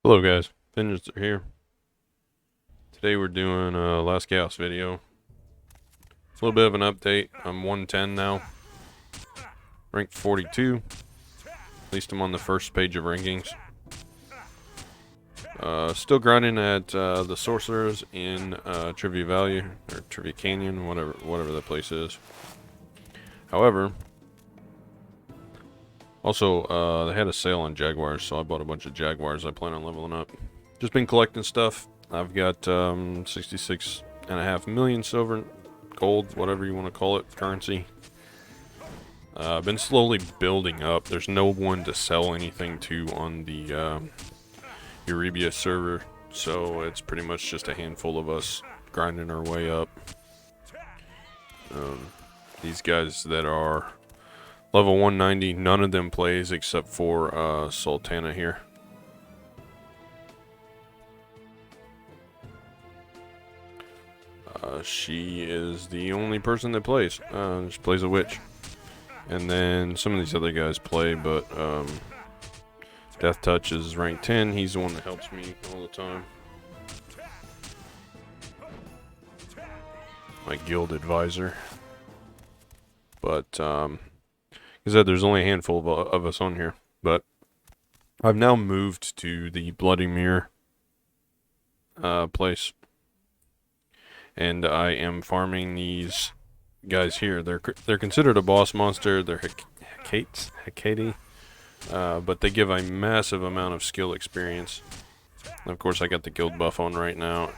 Hello guys, Vengeance are here. Today we're doing a Last Chaos video. A little bit of an update. I'm 110 now. Ranked 42. At least I'm on the first page of rankings. Still grinding at the Sorcerers in Trivia Valley, or Trivia Canyon, whatever that place is. However, also they had a sale on Jaguars, so I bought a bunch of Jaguars. I plan on leveling up. Just been collecting stuff. I've got 66.5 million silver, gold, whatever you want to call it, currency. I've been slowly building up. There's no one to sell anything to on the Euribia server, so it's pretty much just a handful of us grinding our way up. These guys that are level 190, none of them plays except for Sultana here. She is the only person that plays. She plays a witch. And then some of these other guys play, but Death Touch is rank 10. He's the one that helps me all the time. My guild advisor. But, like I said, there's only a handful of us on here. But I've now moved to the Bloody Mirror place. And I am farming these guys here. They're considered a boss monster. They're Hecate, but they give a massive amount of skill experience. And of course, I got the guild buff on right now.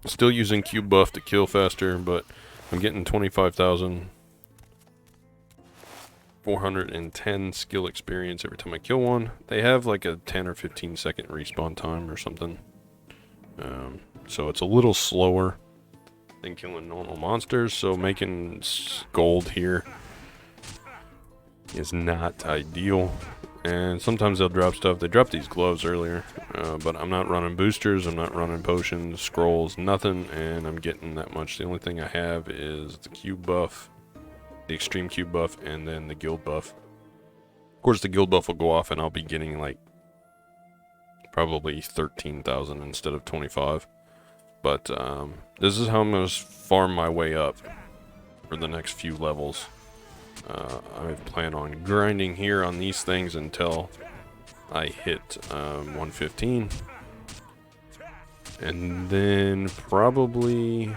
Still using cube buff to kill faster, but I'm getting 25,410 skill experience every time I kill one. They have like a 10 or 15 second respawn time or something. So it's a little slower than killing normal monsters, so making gold here is not ideal. And sometimes they'll drop stuff. They dropped these gloves earlier, but I'm not running boosters, I'm not running potions, scrolls, nothing, and I'm getting that much. The only thing I have is the cube buff, the extreme cube buff, and then the guild buff. Of course, the guild buff will go off and I'll be getting like probably 13,000 instead of 25. But this is how I'm going to farm my way up for the next few levels. I plan on grinding here on these things until I hit 115. And then probably...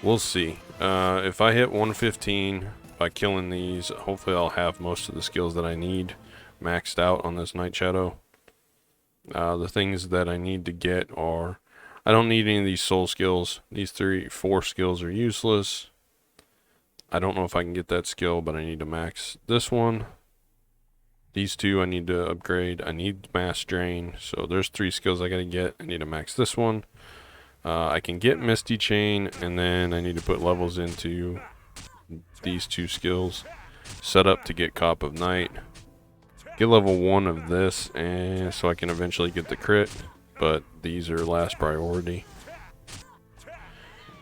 we'll see. If I hit 115 by killing these, hopefully I'll have most of the skills that I need maxed out on this Night Shadow. The things that I need to get are, I don't need any of these soul skills. These 4 skills are useless. I don't know if I can get that skill, but I need to max this one. These 2 I need to upgrade. I need mass drain. So there's 3 skills I gotta get. I need to max this one. I can get Misty Chain, and then I need to put levels into these 2 skills. Set up to get Cop of Night. Get level 1 of this, and so I can eventually get the crit, but these are last priority.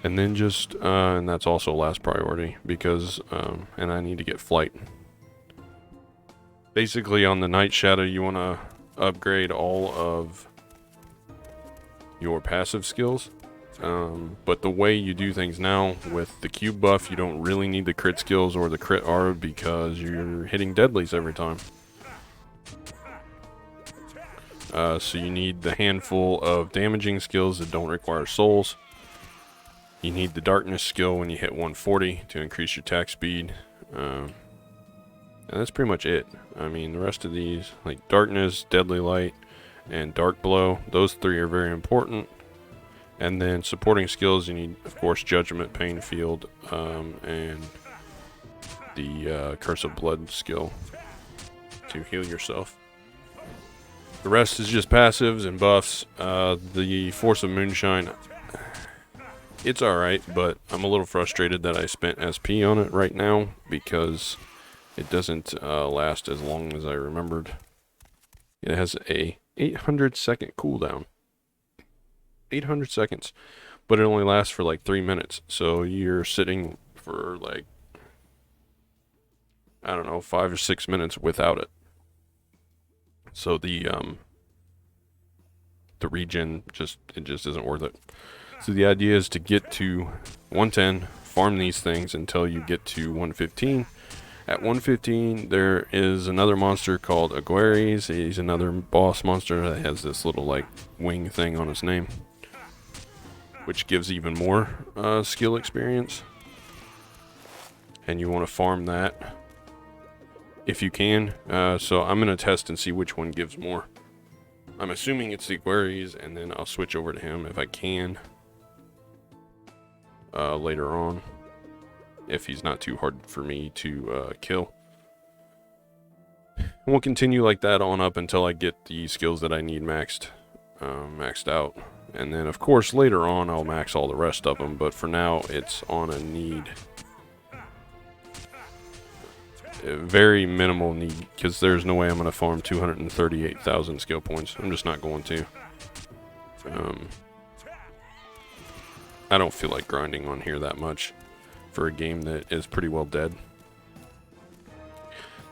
And then just, and that's also last priority, because, and I need to get Flight. Basically, on the Night Shadow, you want to upgrade all of your passive skills. But the way you do things now, with the cube buff, you don't really need the crit skills or the crit R, because you're hitting deadlies every time. So you need the handful of damaging skills that don't require souls. You need the darkness skill when you hit 140 to increase your attack speed. And that's pretty much it. I mean, the rest of these, like darkness, deadly light, and dark blow, those 3 are very important. And then supporting skills, you need, of course, Judgment, Pain Field, and the Curse of Blood skill to heal yourself. The rest is just passives and buffs. The Force of Moonshine, it's alright, but I'm a little frustrated that I spent SP on it right now, because it doesn't last as long as I remembered. It has a 800 second cooldown. 800 seconds. But it only lasts for like 3 minutes. So you're sitting for like, I don't know, 5 or 6 minutes without it. So the regen just isn't worth it. So the idea is to get to 110, farm these things until you get to 115. At 115, there is another monster called Aguares. He's another boss monster that has this little like wing thing on his name, which gives even more skill experience. And you want to farm that if you can. So I'm going to test and see which one gives more. I'm assuming it's the Aguares, and then I'll switch over to him if I can later on, if he's not too hard for me to kill. And we'll continue like that on up until I get the skills that I need maxed out. And then, of course, later on I'll max all the rest of them, but for now it's on a need. A very minimal need, because there's no way I'm going to farm 238,000 skill points. I'm just not going to. I don't feel like grinding on here that much for a game that is pretty well dead.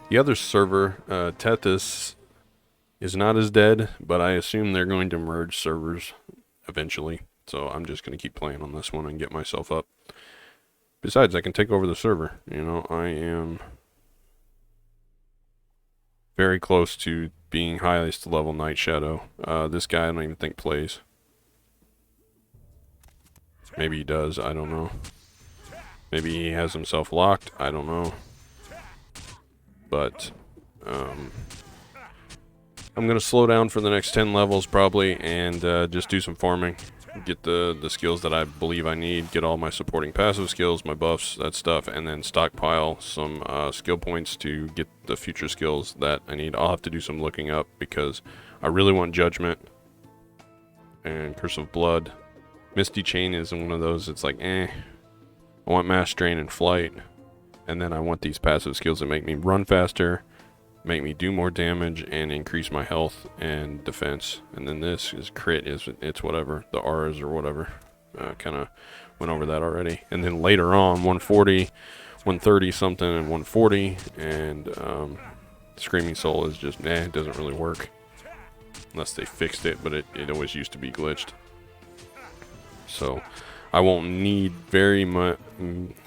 The other server, Tethys, is not as dead, but I assume they're going to merge servers eventually. So I'm just going to keep playing on this one and get myself up. Besides, I can take over the server. You know, I am very close to being highest level Night Shadow. This guy I don't even think plays. Maybe he does, I don't know. Maybe he has himself locked, I don't know. But I'm gonna slow down for the next 10 levels probably, and just do some farming. Get the skills that I believe I need, get all my supporting passive skills, my buffs, that stuff, and then stockpile some skill points to get the future skills that I need. I'll have to do some looking up because I really want Judgment and Curse of Blood. Misty Chain is one of those, it's like, I want Mass Drain and Flight, and then I want these passive skills that make me run faster, make me do more damage, and increase my health and defense. And then this is crit, it's whatever, the R's or whatever. Kind of went over that already. And then later on, 140, 130 something, and 140, and Screaming Soul is just, it doesn't really work. Unless they fixed it, but it always used to be glitched. So I won't need very much.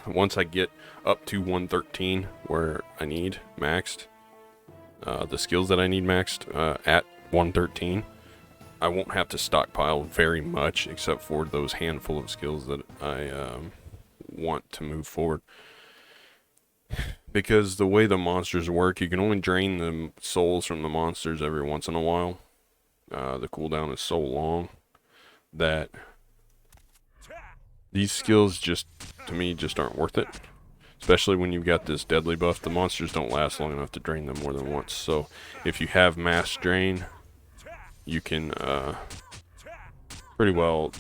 Once I get up to 113, where I need maxed, the skills that I need maxed at 113, I won't have to stockpile very much except for those handful of skills that I want to move forward. Because the way the monsters work, you can only drain the souls from the monsters every once in a while. The cooldown is so long that these skills just, to me, just aren't worth it. Especially when you've got this deadly buff. The monsters don't last long enough to drain them more than once. So if you have mass drain, you can pretty well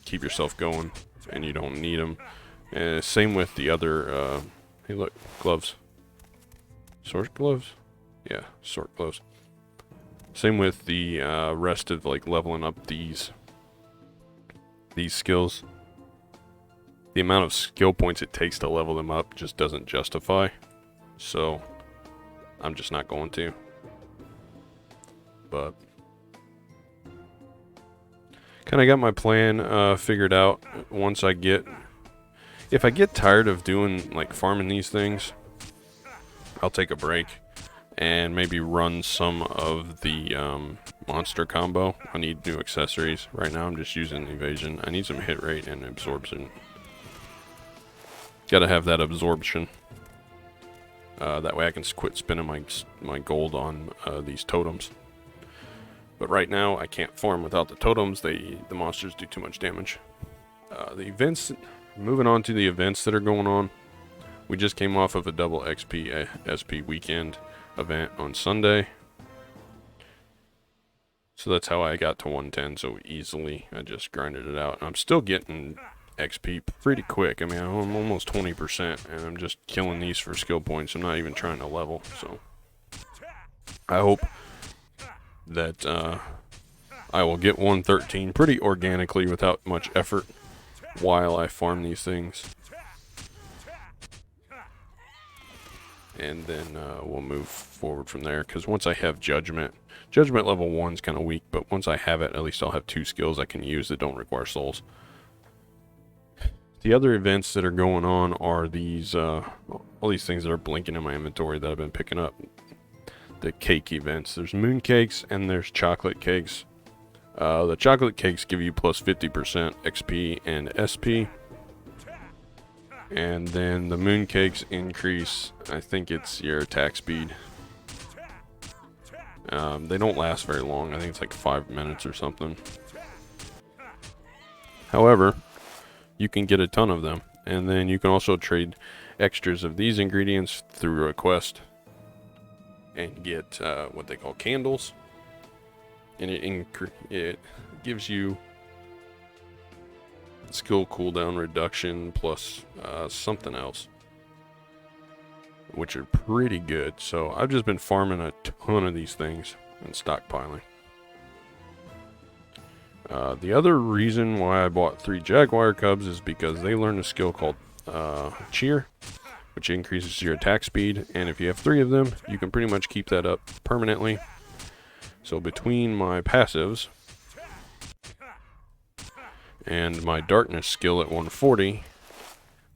keep yourself going and you don't need them. Same with the other, hey look, gloves. Sword gloves? Yeah, sword gloves. Same with the rest of like leveling up these skills. The amount of skill points it takes to level them up just doesn't justify. So I'm just not going to. But kind of got my plan figured out. Once I get, if I get tired of doing like farming these things, I'll take a break and maybe run some of the monster combo. I need new accessories. Right now I'm just using evasion. I need some hit rate and absorption. Gotta have that absorption. That way I can quit spending my gold on these totems. But right now I can't farm without the totems. The monsters do too much damage. The events, moving on to the events that are going on. We just came off of a double XP SP weekend event on Sunday. So that's how I got to 110 so easily. I just grinded it out. I'm still getting XP pretty quick. I mean, I'm almost 20%, and I'm just killing these for skill points. I'm not even trying to level, so I hope that I will get 113 pretty organically without much effort while I farm these things. and then we'll move forward from there. Because once I have Judgment level 1's kind of weak, but once I have it, at least I'll have 2 skills I can use that don't require souls. The other events that are going on are these, all these things that are blinking in my inventory that I've been picking up. The cake events. There's moon cakes and there's chocolate cakes. The chocolate cakes give you plus 50% XP and SP. And then the moon cakes increase, I think it's your attack speed. They don't last very long. I think it's like 5 minutes or something. However, you can get a ton of them. And then you can also trade extras of these ingredients through a quest and get what they call candles. And it gives you skill cooldown reduction plus something else, which are pretty good. So I've just been farming a ton of these things and stockpiling. The other reason why I bought 3 jaguar cubs is because they learn a skill called cheer, which increases your attack speed, and if you have 3 of them, you can pretty much keep that up permanently. So between my passives and my darkness skill at 140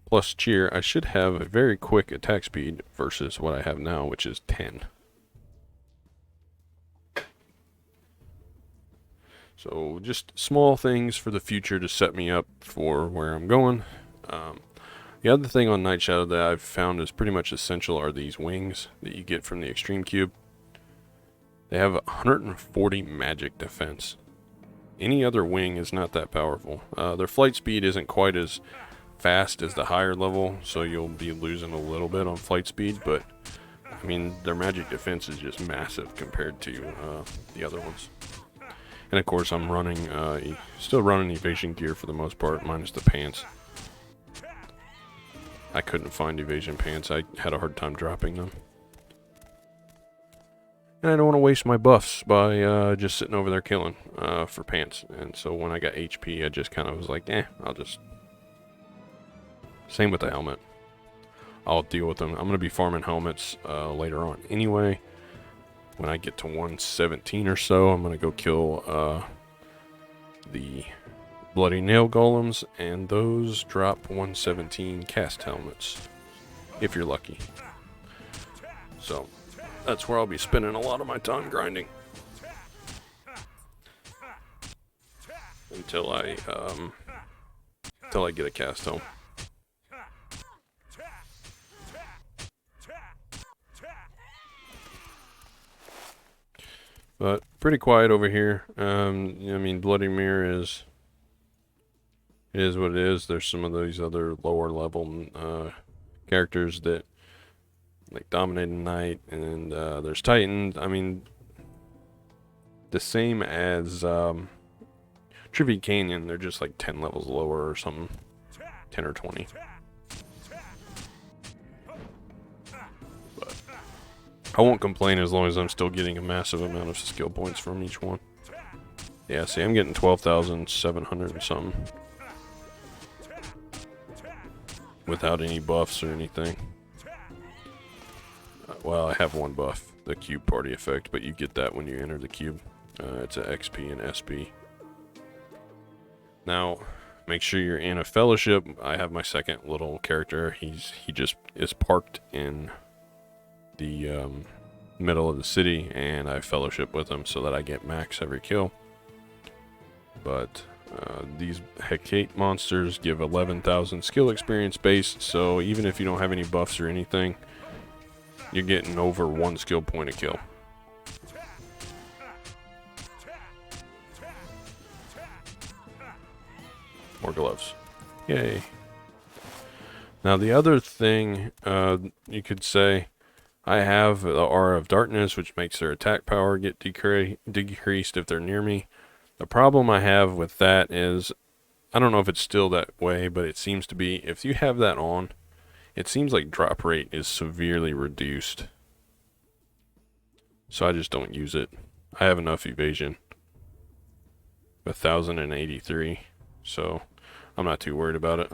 plus cheer, I should have a very quick attack speed versus what I have now, which is 10. So just small things for the future to set me up for where I'm going. The other thing on Night Shadow that I've found is pretty much essential are these wings that you get from the Extreme Cube. They have 140 magic defense. Any other wing is not that powerful. Their flight speed isn't quite as fast as the higher level, so you'll be losing a little bit on flight speed, but I mean, their magic defense is just massive compared to the other ones. And of course, I'm running, still running evasion gear for the most part, minus the pants. I couldn't find evasion pants. I had a hard time dropping them. And I don't want to waste my buffs by just sitting over there killing for pants. And so when I got HP, I just kind of was like, I'll just... Same with the helmet. I'll deal with them. I'm going to be farming helmets later on anyway. When I get to 117 or so, I'm going to go kill the Bloody Nail Golems, and those drop 117 cast helmets, if you're lucky. So, that's where I'll be spending a lot of my time grinding. Until I get a cast helm. But pretty quiet over here. I mean, Bloody Mirror is what it is. There's some of these other lower level characters that like Dominating Knight, and there's Titan. I mean, the same as Trivia Canyon. They're just like 10 levels lower or something, 10 or 20. But I won't complain as long as I'm still getting a massive amount of skill points from each one. Yeah, see, I'm getting 12,700 and something. Without any buffs or anything. Well, I have one buff, the cube party effect, but you get that when you enter the cube. It's a XP and SP. Now, make sure you're in a fellowship. I have my second little character. He just is parked in the middle of the city, and I fellowship with him so that I get max every kill. But these Hecate monsters give 11,000 skill experience base, so even if you don't have any buffs or anything, you're getting over 1 skill point a kill. More gloves. Yay. Now the other thing you could say, I have the Aura of Darkness, which makes their attack power get decreased if they're near me. The problem I have with that is, I don't know if it's still that way, but it seems to be, if you have that on, it seems like drop rate is severely reduced. So I just don't use it. I have enough evasion. 1,083. So I'm not too worried about it.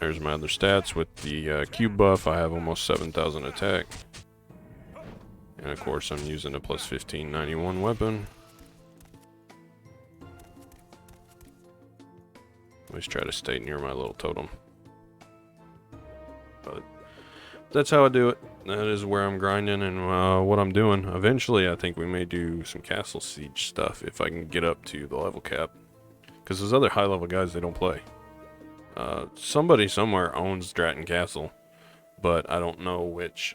There's my other stats. With the cube buff, I have almost 7,000 attack. And of course, I'm using a plus 1591 weapon. Always try to stay near my little totem. But that's how I do it. That is where I'm grinding and what I'm doing. Eventually, I think we may do some castle siege stuff if I can get up to the level cap. Because those other high level guys, they don't play. Somebody somewhere owns Stratton Castle, but I don't know which.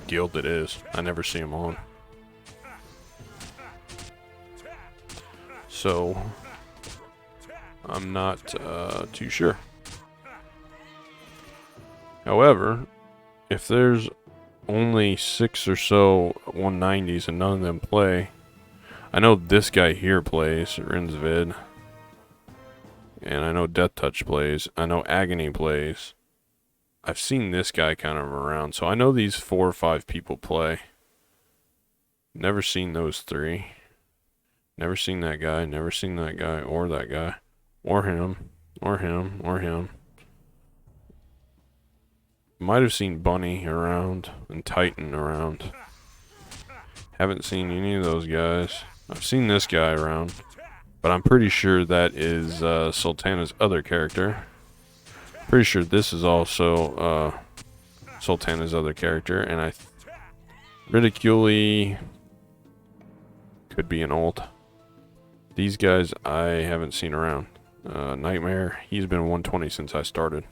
Guild it is. I never see them on. So I'm not too sure. However, if there's only 6 or so 190s and none of them play, I know this guy here plays, Rinsvid. And I know Death Touch plays. I know Agony plays. I've seen this guy kind of around. So I know these 4 or 5 people play. Never seen those 3. Never seen that guy. Never seen that guy or that guy. Or him. Or him. Or him. Might have seen Bunny around. And Titan around. Haven't seen any of those guys. I've seen this guy around. But I'm pretty sure that is Sultana's other character. Pretty sure this is also Sultana's other character. And Ridicule could be an ult. These guys I haven't seen around. Nightmare, he's been 120 since I started.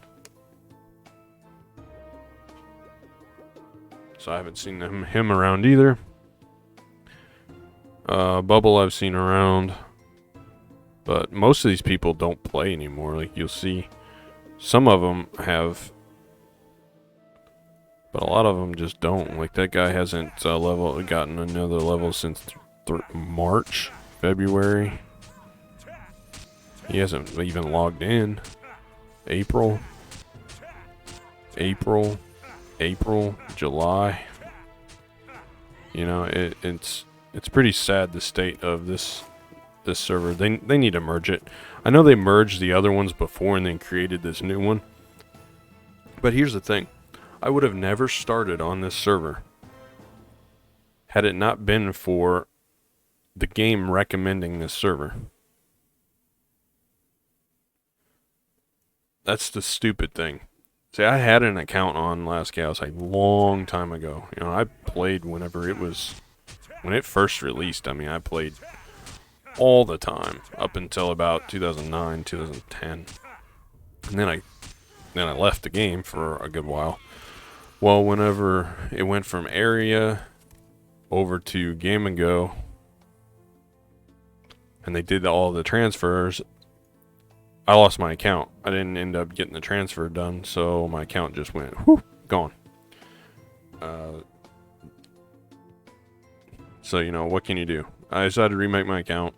So I haven't seen him around either. Bubble I've seen around. But most of these people don't play anymore. Like you'll see, some of them have, but a lot of them just don't. Like that guy hasn't gotten another level since March, February. He hasn't even logged in. April, July. You know, it's pretty sad, the state of this server. They need to merge it. I know they merged the other ones before and then created this new one. But here's the thing. I would have never started on this server had it not been for the game recommending this server. That's the stupid thing. See, I had an account on Last Chaos a long time ago. You know, I played when it first released. I mean, I played all the time up until about 2009, 2010. And then I left the game for a good while. Well, whenever it went from area over to Game and Go, and they did all the transfers, I lost my account. I didn't end up getting the transfer done, so my account just went gone. So, you know, what can you do? I decided to remake my account.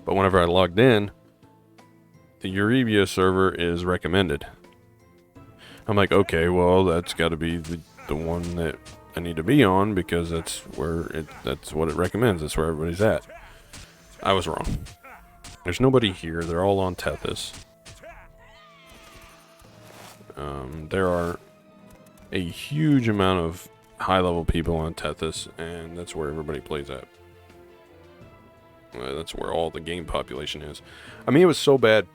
But whenever I logged in, the Euribia server is recommended. I'm like, okay, well, that's got to be the one that I need to be on, because that's what it recommends. That's where everybody's at. I was wrong. There's nobody here. They're all on Tethys. There are a huge amount of high-level people on Tethys, and that's where everybody plays at. That's where all the game population is. I mean, it was so bad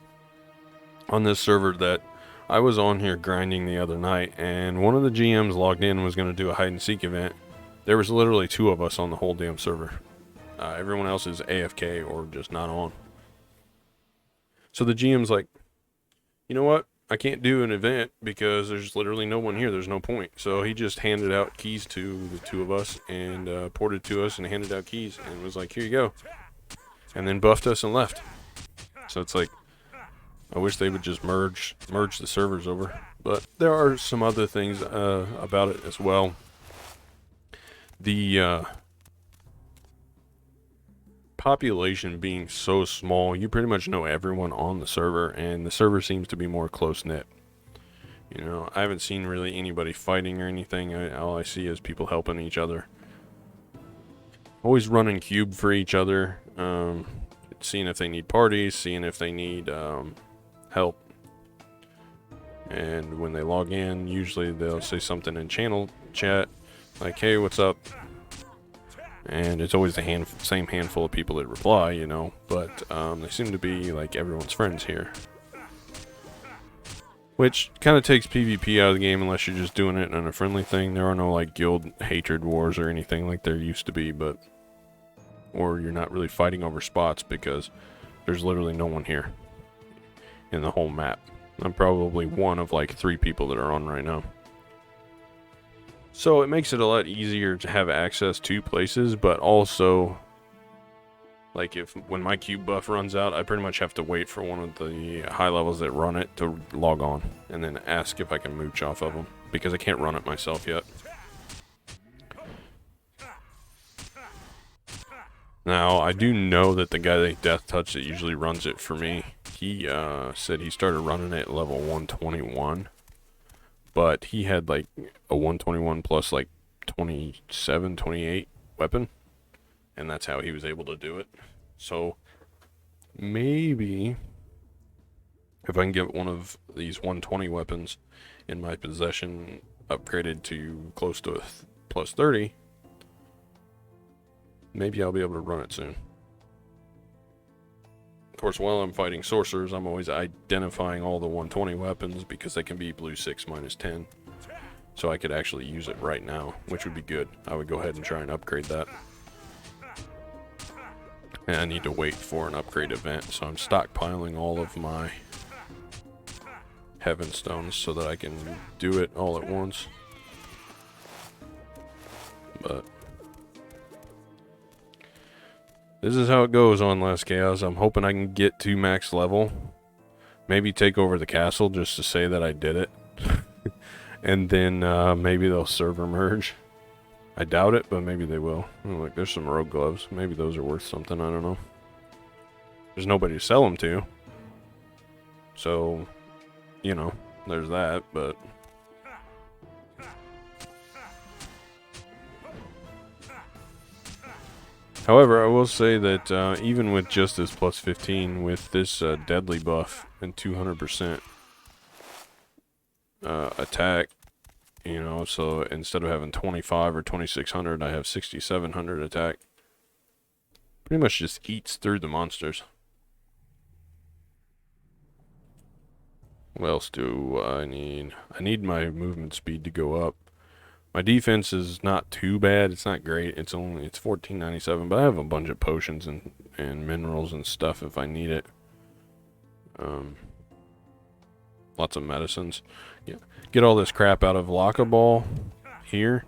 on this server that I was on here grinding the other night, and one of the GMs logged in and was going to do a hide-and-seek event. There was literally 2 of us on the whole damn server. Everyone else is AFK or just not on. So the GM's like, you know what? I can't do an event because there's literally no one here. There's no point. So he just handed out keys to the 2 of us and ported to us and handed out keys and was like, here you go. And then buffed us and left. So it's like, I wish they would just merge the servers over. But there are some other things about it as well. The population being so small, you pretty much know everyone on the server, and the server seems to be more close-knit. You know, I haven't seen really anybody fighting or anything. All I see is people helping each other. always running cube for each other, seeing if they need parties, seeing if they need help. And when they log in, usually they'll say something in channel chat like, hey, what's up? And it's always the same handful of people that reply, you know, but they seem to be like everyone's friends here. Which kind of takes PvP out of the game unless you're just doing it in a friendly thing. There are no like guild hatred wars or anything like there used to be, but or you're not really fighting over spots because there's literally no one here in the whole map. I'm probably one of like 3 people that are on right now. So it makes it a lot easier to have access to places, but also like when my cube buff runs out, I pretty much have to wait for one of the high levels that run it to log on and then ask if I can mooch off of them because I can't run it myself yet. Now, I do know that the guy that Death Touch that usually runs it for me, he said he started running it at level 121, but he had like a 121 plus like 27, 28 weapon, and that's how he was able to do it. So maybe if I can get one of these 120 weapons in my possession upgraded to close to plus 30, maybe I'll be able to run it soon. Of course, while I'm fighting sorcerers, I'm always identifying all the 120 weapons because they can be blue 6 minus 10. So I could actually use it right now, which would be good. I would go ahead and try and upgrade that. And I need to wait for an upgrade event, so I'm stockpiling all of my heaven stones so that I can do it all at once. But this is how it goes on Last Chaos. I'm hoping I can get to max level. Maybe take over the castle just to say that I did it. And then maybe they'll server merge. I doubt it, but maybe they will. Oh, look, there's some rogue gloves. Maybe those are worth something. I don't know. There's nobody to sell them to. So, you know, there's that, but... However, I will say that even with just this plus 15, with this deadly buff and 200% attack, you know, so instead of having 25 or 2600, I have 6700 attack. Pretty much just eats through the monsters. What else do I need? I need my movement speed to go up. My defense is not too bad. It's not great. It's 1497, but I have a bunch of potions and minerals and stuff if I need it. Lots of medicines. Yeah. Get all this crap out of Lockaball here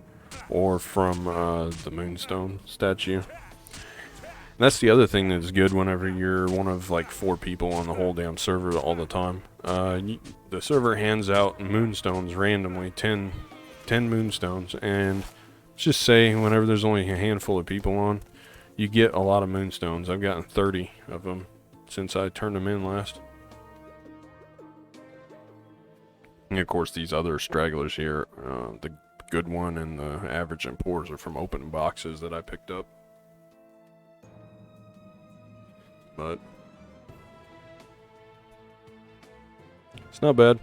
or from the Moonstone statue. And that's the other thing that's good whenever you're one of like 4 people on the whole damn server all the time. The server hands out moonstones randomly, 10 moonstones, and let's just say whenever there's only a handful of people on, you get a lot of moonstones. I've gotten 30 of them since I turned them in last. And of course these other stragglers here, the good one and the average and poors are from open boxes that I picked up. But it's not bad.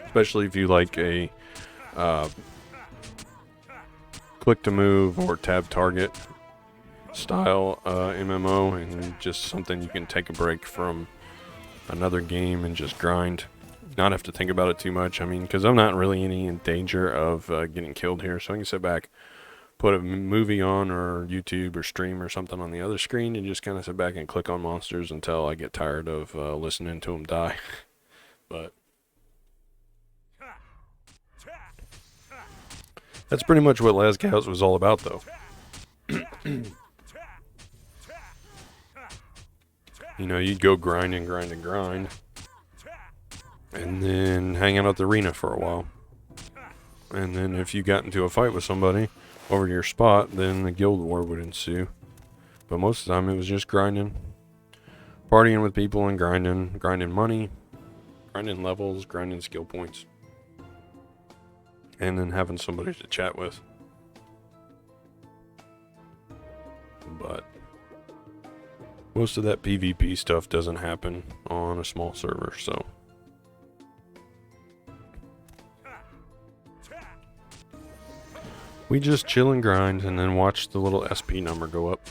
Especially if you like a click to move or tab target style MMO, and just something you can take a break from another game and just grind. Not have to think about it too much. I mean, because I'm not really in danger of getting killed here, so I can sit back, put a movie on or YouTube or stream or something on the other screen and just kind of sit back and click on monsters until I get tired of listening to them die. But that's pretty much what Last Chaos was all about, though. You know, you'd go grind and grind and grind, and then hang out at the arena for a while. And then if you got into a fight with somebody over your spot, then the guild war would ensue. But most of the time it was just grinding. Partying with people and grinding money, grinding levels, grinding skill points. And then having somebody to chat with. but most of that PvP stuff doesn't happen on a small server, so. We just chill and grind and then watch the little SP number go up.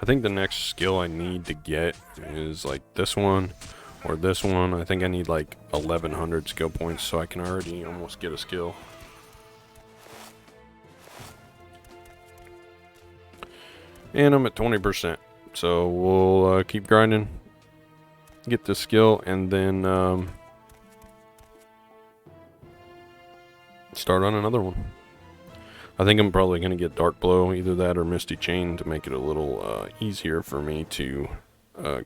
I think the next skill I need to get is like this one or this one. I think I need like 1100 skill points so I can already almost get a skill. And I'm at 20%. So we'll keep grinding, get this skill, and then start on another one. I think I'm probably going to get Dark Blow, either that or Misty Chain, to make it a little easier for me to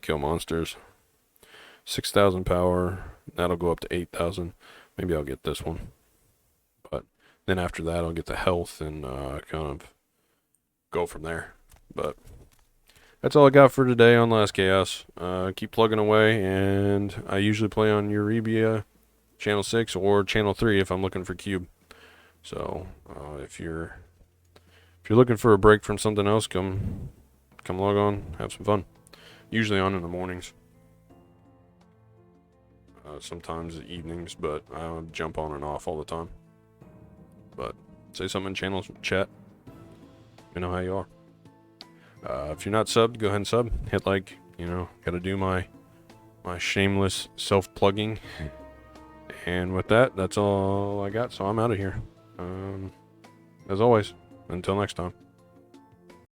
kill monsters. 6,000 power, that'll go up to 8,000. Maybe I'll get this one. But then after that, I'll get the health and kind of go from there. But that's all I got for today on Last Chaos. Keep plugging away, and I usually play on Euribia, Channel 6, or Channel 3 if I'm looking for Cube. So if you're looking for a break from something else, come log on, have some fun. Usually on in the mornings, sometimes evenings, but I jump on and off all the time. But say something in channel chat. You know how you are. If you're not subbed, go ahead and sub. Hit like. You know, gotta do my shameless self-plugging. And with that, that's all I got. So I'm out of here. As always, until next time.